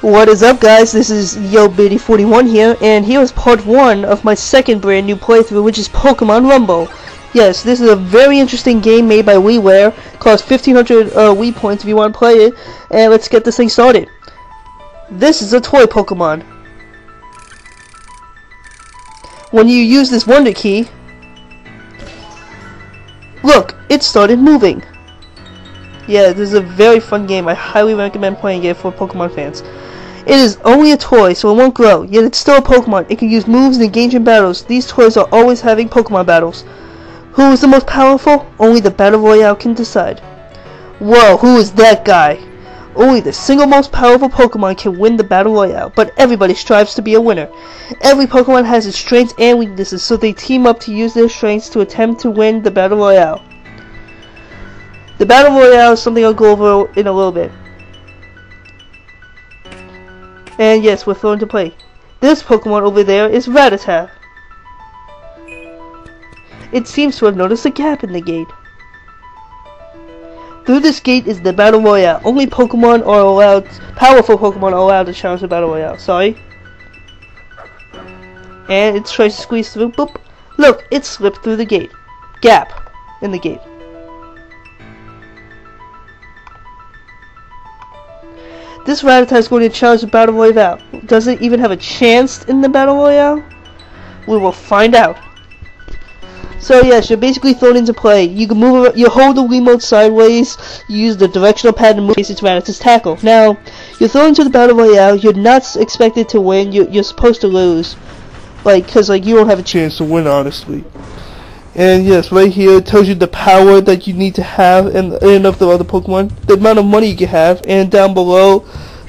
What is up, guys? This is YoBitty41 here, and here is part 1 of my second brand new playthrough, which is Pokemon Rumble. Yes, this is a very interesting game made by WiiWare. Costs 1,500 Wii points if you want to play it, and let's get this thing started. This is a toy Pokemon. When you use this Wonder Key, look, it started moving. Yeah, this is a very fun game. I highly recommend playing it for Pokemon fans. It is only a toy, so it won't grow, yet it's still a Pokemon. It can use moves and engage in battles. These toys are always having Pokemon battles. Who is the most powerful? Only the Battle Royale can decide. Whoa, who is that guy? Only the single most powerful Pokemon can win the Battle Royale, but everybody strives to be a winner. Every Pokemon has its strengths and weaknesses, so they team up to use their strengths to attempt to win the Battle Royale. The Battle Royale is something I'll go over in a little bit. And yes, we're thrown to play. This Pokemon over there is Rattata. It seems to have noticed a gap in the gate. Through this gate is the Battle Royale. Only Pokemon are allowed, powerful Pokemon are allowed to challenge the Battle Royale. Sorry. And it tries to squeeze through. Boop. Look, it slipped through the gate. Gap in the gate. This Rattata is going to challenge the Battle Royale. Does it even have a chance in the Battle Royale? We will find out. So yes, you're basically thrown into play. You can move. You hold the Wiimote sideways. You use the directional pad to move against Rattata's tackle. Now, you're thrown into the Battle Royale. You're not expected to win. You're supposed to lose, because you don't have a chance to win, honestly. And yes, right here it tells you the power that you need to have and of the other Pokemon, the amount of money you can have, and down below,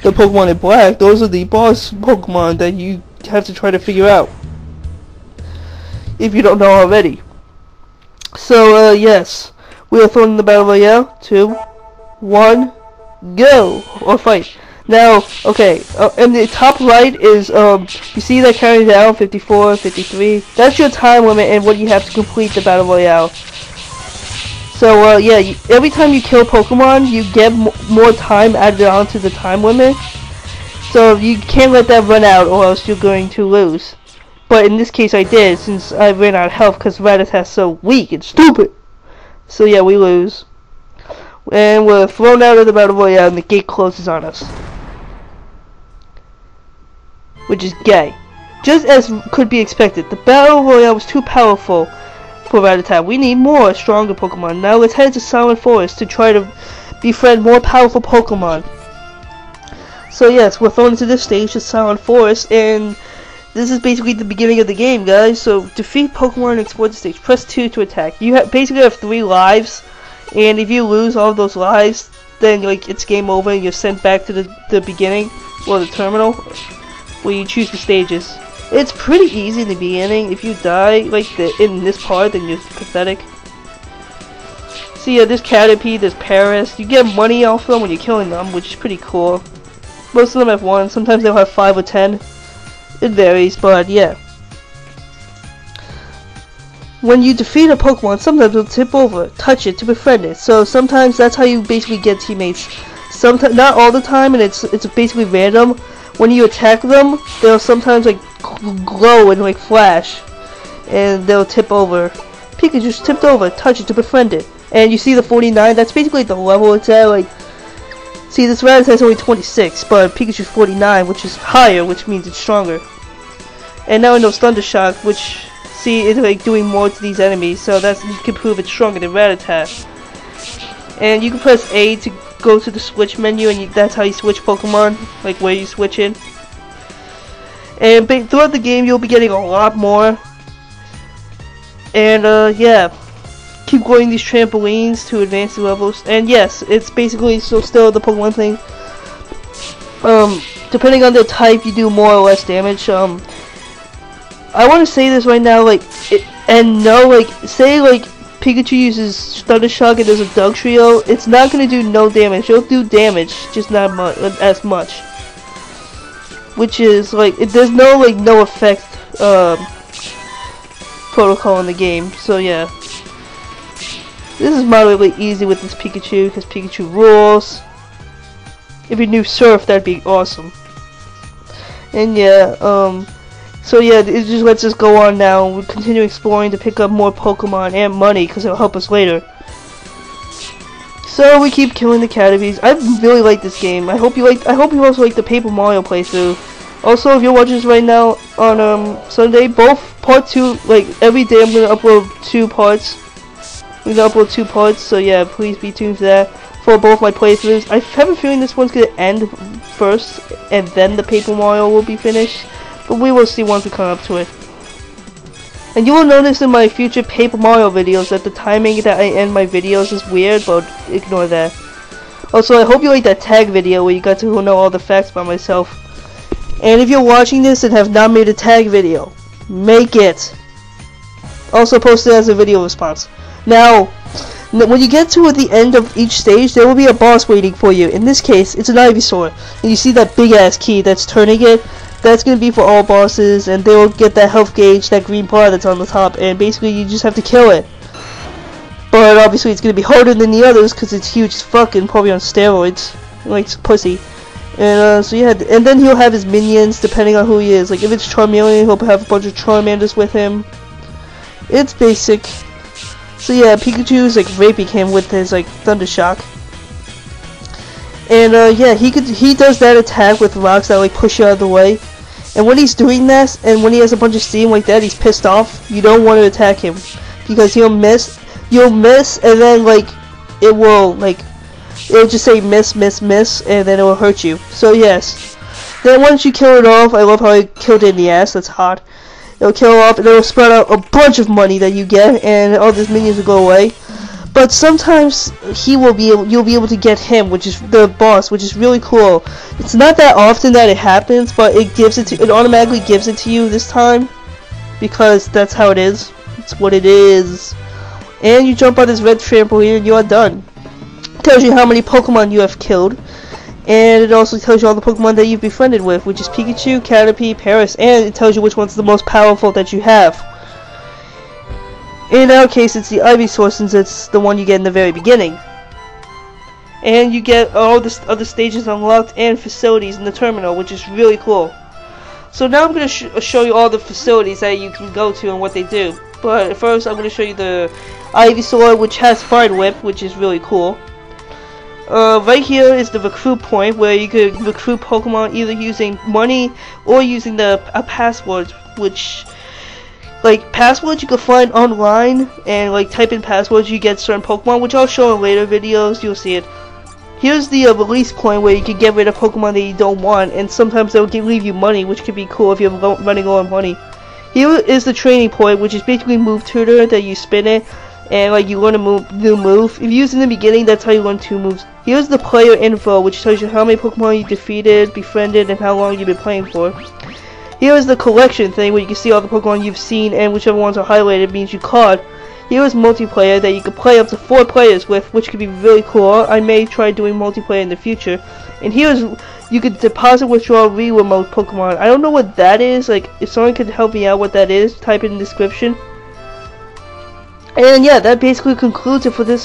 the Pokemon in black, those are the boss Pokemon that you have to try to figure out, if you don't know already. So, yes, we are thrown in the Battle Royale. 2, 1, go! Or fight. Now, okay, in the top right is, you see that counting down, 54, 53, that's your time limit and what you have to complete the Battle Royale. So, yeah, every time you kill Pokemon, you get more time added onto the time limit. So, you can't let that run out or else you're going to lose. But in this case, I did, since I ran out of health because Rattata's so weak and stupid. So, yeah, we lose. And we're thrown out of the Battle Royale and the gate closes on us. Which is gay. Just as could be expected, the Battle Royale was too powerful for Rattata. We need more stronger Pokemon. Now let's head to Silent Forest to try to befriend more powerful Pokemon. So yes, we're thrown into this stage, the Silent Forest, and this is basically the beginning of the game, guys. So defeat Pokemon and explore the stage. Press 2 to attack. You basically have 3 lives, and if you lose all of those lives, then it's game over and you're sent back to the beginning, or the terminal, where you choose the stages. It's pretty easy in the beginning. If you die in this part, then you're pathetic. So yeah, there's Caterpie, there's Paris. You get money off them when you're killing them, which is pretty cool. Most of them have 1. Sometimes they'll have 5 or 10. It varies, but yeah. When you defeat a Pokemon, sometimes it'll tip over, touch it to befriend it. So sometimes that's how you basically get teammates. Sometimes, not all the time, and it's basically random. When you attack them, they'll sometimes glow and flash, and they'll tip over. Pikachu's tipped over, touch it to befriend it. And you see the 49, that's basically the level it's at. See, this Rattata's only 26, but Pikachu's 49, which is higher, which means it's stronger. And now it knows Thunder Shock, which, see, it's doing more to these enemies, so you can prove it's stronger than Rattata. And you can press A to go to the switch menu, and that's how you switch Pokemon, where you switch in. And throughout the game, you'll be getting a lot more. And yeah, keep going these trampolines to advance the levels. And yes, it's basically still the Pokemon thing. Depending on the type, you do more or less damage. I want to say this right now, say Pikachu uses Thunder Shock and there's a Dug Trio, it's not going to do no damage. It'll do damage, just not as much. Which is, there's no, no effect, protocol in the game. So, yeah. This is moderately easy with this Pikachu, because Pikachu rules. If you knew Surf, that'd be awesome. And yeah, so yeah, it just lets us go on now. We continue exploring to pick up more Pokemon and money because it'll help us later. So we keep killing the Caterpies. I really like this game. I hope you also like the Paper Mario playthrough. Also, if you're watching this right now on Sunday, both part 2, like every day I'm gonna upload 2 parts. I'm gonna upload 2 parts. So yeah, please be tuned for that for both my playthroughs. I have a feeling this one's gonna end first, and then the Paper Mario will be finished. But we will see once we come up to it. And you will notice in my future Paper Mario videos that the timing that I end my videos is weird, but ignore that. Also, I hope you like that tag video where you got to know all the facts about myself. And if you're watching this and have not made a tag video, make it. Also post it as a video response. Now, when you get to the end of each stage, there will be a boss waiting for you. In this case, it's an Ivysaur. And you see that big ass key that's turning it? That's going to be for all bosses, and they will get that health gauge, that green bar that's on the top, and basically you just have to kill it. But obviously it's going to be harder than the others because it's huge as fuck and probably on steroids, like pussy. And so yeah, and then he'll have his minions depending on who he is. Like if it's Charmeleon, he'll have a bunch of Charmanders with him. It's basic. So yeah, Pikachu's like raping him with his like Thunder Shock. And yeah, he does that attack with rocks that like push you out of the way. And when he's doing this, and when he has a bunch of steam like that, he's pissed off. You don't want to attack him because he'll miss. You'll miss, and then like it'll just say miss, miss, miss, and then it will hurt you. So yes. Then once you kill it off, I love how I killed it in the ass. That's hot. It'll kill it off, and it'll spread out a bunch of money that you get, and all these minions will go away. But sometimes you'll be able to get him, which is the boss, which is really cool. It's not that often that it happens, but it automatically gives it to you this time, because that's how it is. It's what it is. And you jump on this red trampoline and you are done. It tells you how many Pokemon you have killed, and it also tells you all the Pokemon that you've befriended with, which is Pikachu, Caterpie, Paris, and it tells you which one's the most powerful that you have. In our case, it's the Ivysaur, since it's the one you get in the very beginning. And you get all the other stages unlocked and facilities in the terminal, which is really cool. So now I'm going to show you all the facilities that you can go to and what they do. But first, I'm going to show you the Ivysaur, which has Fire Whip, which is really cool. Right here is the recruit point, where you could recruit Pokemon either using money or using a password, which... like passwords you can find online, and like type in passwords you get certain Pokemon, which I'll show in later videos. You'll see it. Here's the release point where you can get rid of Pokemon that you don't want, and sometimes they'll leave you money, which could be cool if you're running low on money. Here is the training point, which is basically move tutor that you spin it, and like you learn a new move. If you use it in the beginning, that's how you learn 2 moves. Here's the player info, which tells you how many Pokemon you defeated, befriended, and how long you've been playing for. Here is the collection thing where you can see all the Pokemon you've seen, and whichever ones are highlighted means you caught. Here is multiplayer that you can play up to 4 players with, which could be really cool. I may try doing multiplayer in the future. And here is you could deposit, withdraw, re-remote Pokemon. I don't know what that is. Like, if someone could help me out what that is, type it in the description. And yeah, that basically concludes it for the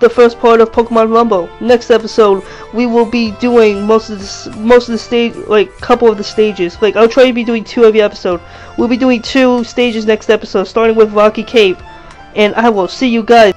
first part of Pokemon Rumble. Next episode, we will be doing most of the stage, like couple of the stages. Like I'll try to be doing 2 every episode. We'll be doing 2 stages next episode, starting with Rocky Cave. And I will see you guys.